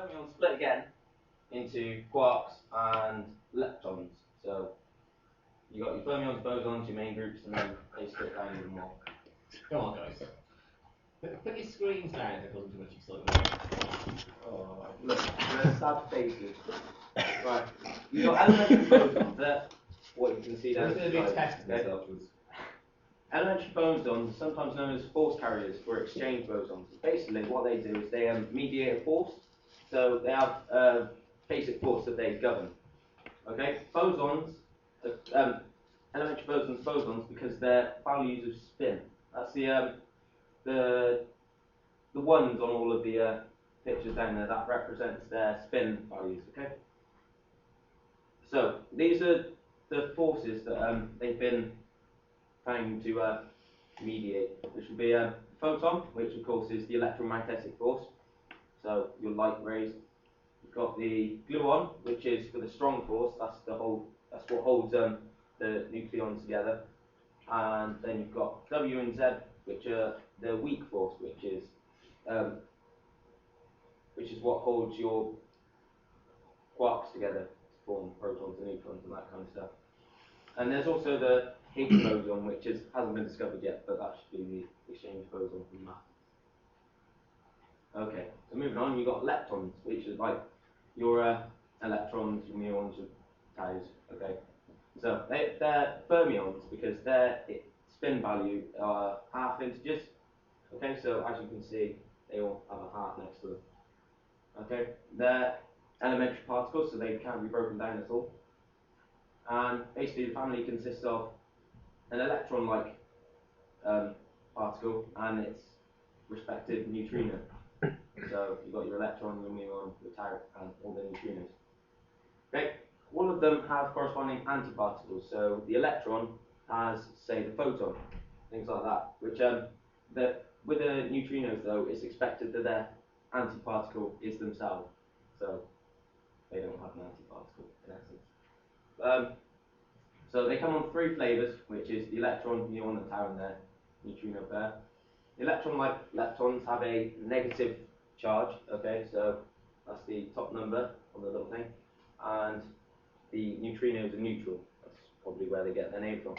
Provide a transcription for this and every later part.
fermions split again into quarks and leptons. So you got your fermions, bosons, your main groups, and then they split down even more. Come on, guys. Put your screens down if it causing too much excitement. Oh, look, there's sad faces. Right, you got elementary bosons. That's what you can see down Who's going to be testing this afterwards? Elementary bosons are sometimes known as force carriers or exchange bosons. Basically, what they do is they mediate a force. So they have a basic force that they govern. Okay, bosons, elementary bosons because their values of spin. That's the ones on all of the pictures down there. That represents their spin values. Okay. So these are the forces that they've been trying to mediate, which would be a photon, which of course is the electromagnetic force. So your light rays. You've got the gluon, which is for the strong force. That's what holds the nucleons together. And then you've got W and Z, which are the weak force, which is what holds your quarks together to form protons and neutrons and that kind of stuff. And there's also the Higgs boson, which hasn't been discovered yet, but that should be the exchange boson from Nath. Okay, so moving on, you've got leptons, which is like your electrons, your muons, your taus. Okay, so they're fermions because their spin value are half integers. Okay, so as you can see, they all have a half next to them. Okay, they're elementary particles, so they can't be broken down at all. And basically, the family consists of an electron-like particle and its respective neutrino. So you've got your electron, your muon, your tau, and all the neutrinos. Okay, all of them have corresponding antiparticles. So the electron has, say, the photon, things like that. Which with the neutrinos, though, it's expected that their antiparticle is themselves. So they don't have an antiparticle in essence. So they come on three flavors, which is the electron, muon, and tau, and their neutrino pair. The electron-like leptons have a negative charge. Okay, so that's the top number on the little thing, and the neutrinos are neutral. That's probably where they get their name from.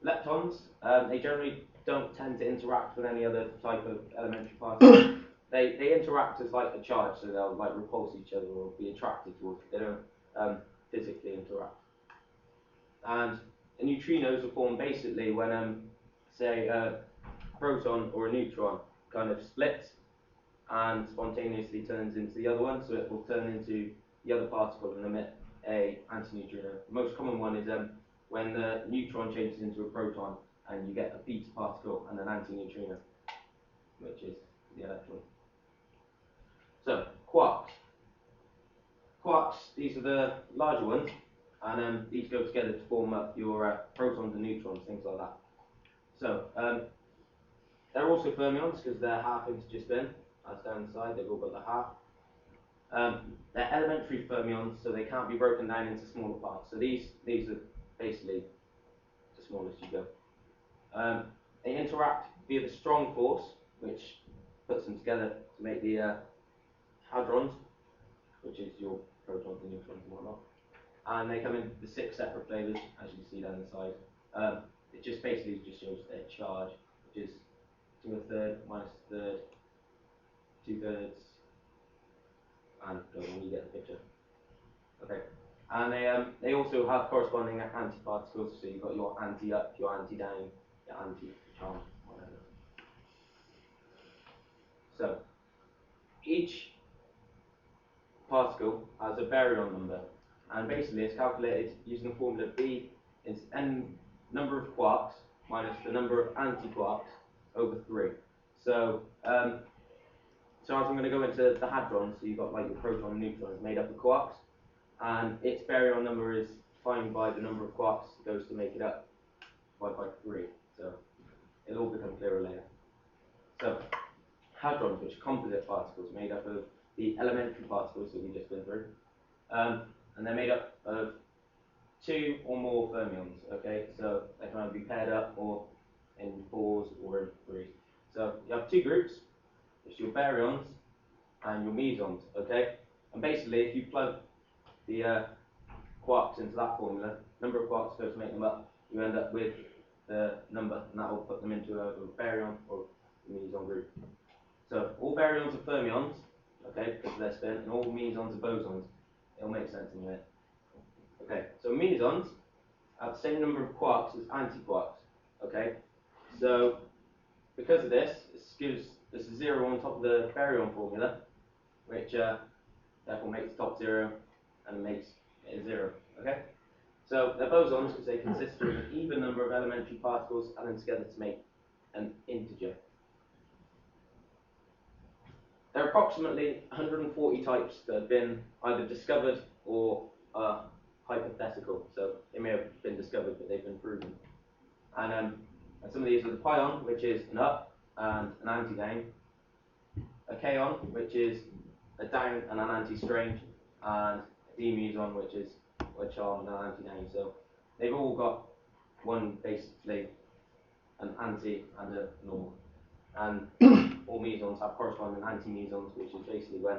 Leptons, they generally don't tend to interact with any other type of elementary particle. They interact as like a charge, so they'll like repulse each other or be attracted towards it. They don't physically interact. And the neutrinos are formed basically when, say, a proton or a neutron kind of splits and spontaneously turns into the other one, so it will turn into the other particle and emit a antineutrino. The most common one is when the neutron changes into a proton and you get a beta particle and an antineutrino, which is the electron. So, quarks. Quarks, these are the larger ones, and these go together to form up your protons and neutrons, things like that. So, they're also fermions because they're half integer spin. That's down the side, they've all got the half. They're elementary fermions, so they can't be broken down into smaller parts. So these are basically the smallest you go. They interact via the strong force, which puts them together to make the hadrons, which is your protons and neutrons and whatnot. And they come in the 6 separate flavors, as you can see down the side. It just basically just shows their charge, which is 2 1/3, minus 1/3, 2/3, and when you get the picture. Okay. And they also have corresponding antiparticles, so you've got your anti-up, your anti-down, your anti-charge, whatever. So, each particle has a baryon number, and basically it's calculated using the formula B is n number of quarks minus the number of antiquarks over 3. So, so as I'm going to go into the hadrons, so you've got like your proton and neutrons made up of quarks, and its baryon number is defined by the number of quarks it goes to make it up, divided by 3. So it'll all become clearer later. So hadrons, which are composite particles made up of the elementary particles that we've just been through, and they're made up of 2 or more fermions. Okay, so they can either be paired up or in 4s or in 3s. So you have 2 groups. It's your baryons and your mesons, okay? And basically, if you plug the quarks into that formula, number of quarks goes to make them up, you end up with the number, and that will put them into a baryon or meson group. So all baryons are fermions, okay, because of their spin, and all mesons are bosons. It'll make sense in a minute. Okay, so mesons have the same number of quarks as antiquarks, okay? So because of this, this gives this a 0 on top of the baryon formula, which therefore makes the top 0 and makes it a 0, okay? So they're bosons because they consist of an even number of elementary particles added together to make an integer. There are approximately 140 types that have been either discovered or hypothetical. So they may have been discovered, but they've been proven. And some of these are the pion, which is an up and an anti-down, a kaon, which is a down and an anti-strange, and a demuson, which is a charm and an anti-down. So they've all got one, basically, an anti and a normal. And all mesons have corresponding anti-mesons, which is basically when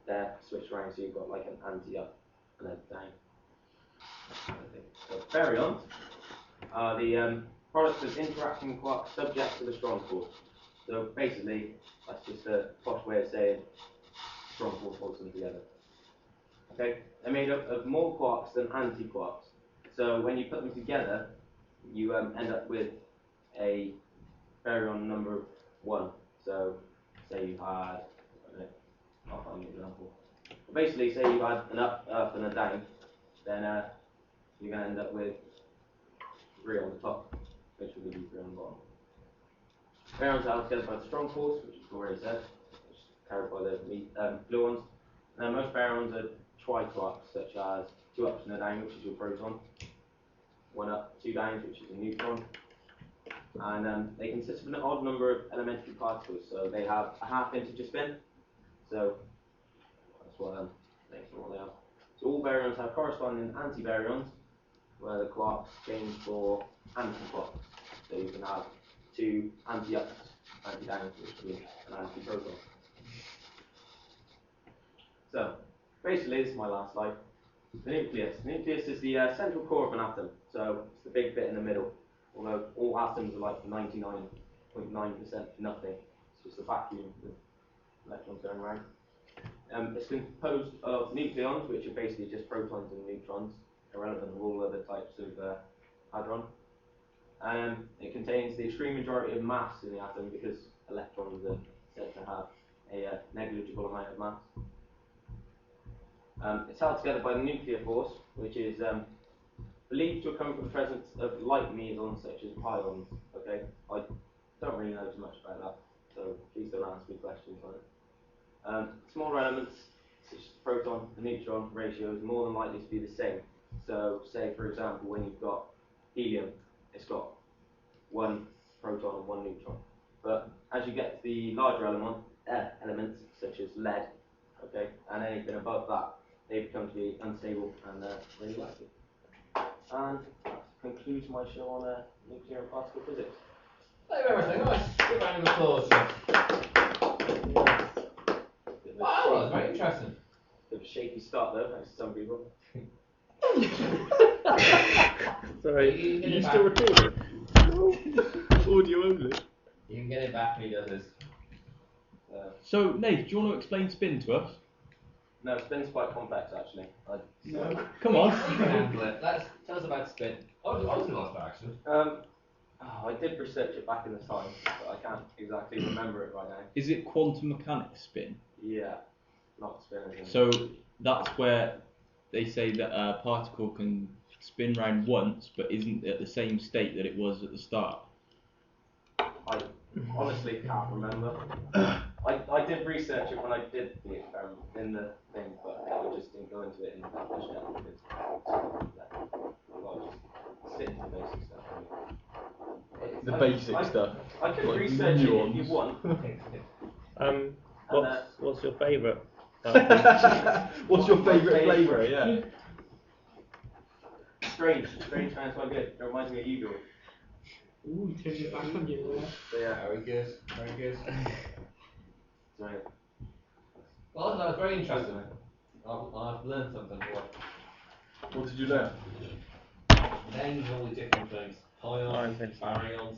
they're switched around, so you've got like an anti-up and a down. So baryons are the products of interacting quarks subject to the strong force. So basically, that's just a posh way of saying strong force holds them together. Okay, they're made up of more quarks than anti-quarks. So when you put them together, you end up with a baryon number 1. So say you had, I'll find an example. But basically, say you had an up and a down, then you're going to end up with 3 on the top, which will give you 3 on the bottom. Baryons are together by the strong force, which is already said, which is carried by the blue ones. Now most baryons are triquarks, such as 2 ups and a down, which is your proton, 1 up, 2 downs, which is a neutron. And they consist of an odd number of elementary particles, so they have a half integer spin. So that's what makes them what they are. So all baryons have corresponding antibaryons, where the quarks change for antiquarks. So you can have 2 anti-ups, anti-downs, which is an antiproton. So basically, this is my last slide. The nucleus. The nucleus is the central core of an atom, so it's the big bit in the middle. Although all atoms are like 99.9% nothing. It's just a vacuum with electrons going around. It's composed of nucleons, which are basically just protons and neutrons, irrelevant of all other types of hadron. It contains the extreme majority of mass in the atom because electrons are said to have a negligible amount of mass. It's held together by the nuclear force, which is believed to have come from the presence of light mesons such as pions. Okay, I don't really know too much about that, so please don't ask me questions on it. Smaller elements such as the proton and neutron ratio is more than likely to be the same. So, say for example, when you've got helium, it's got 1 proton and 1 neutron. But as you get to the larger elements such as lead, okay, and anything above that, they become to be unstable and radioactive. And that concludes my show on nuclear and particle physics. Thank you very much, Nick. Nice. Good round of applause. Wow, that was very interesting. Bit of a shaky start though, thanks to some people. Sorry, are you still recording? No. Audio only. You can get it back when he does this. So, Nath, do you want to explain spin to us? No, spin's quite complex actually. No. Come on. You can handle it. Tell us about spin. I was going to ask that actually. I did research it back in the time, but I can't exactly remember it right now. Is it quantum mechanics spin? Yeah, not spin. So that's where they say that a particle can spin round once, but isn't at the same state that it was at the start. I honestly can't remember. I did research it when I did the experiment in the thing, but I just didn't go into it in that much depth because I'll just stick to the basic stuff. The basic stuff. I could like research nuance. it if you want. What's your favourite? What's your favourite flavour? Yeah. Strange sounds quite good. It reminds me of you, George. Ooh, turn it back on you there. So yeah. Very good. Very good. Sorry. Well, that was very interesting. I've learned something. What did you learn? Names all the different things. Pions, baryons,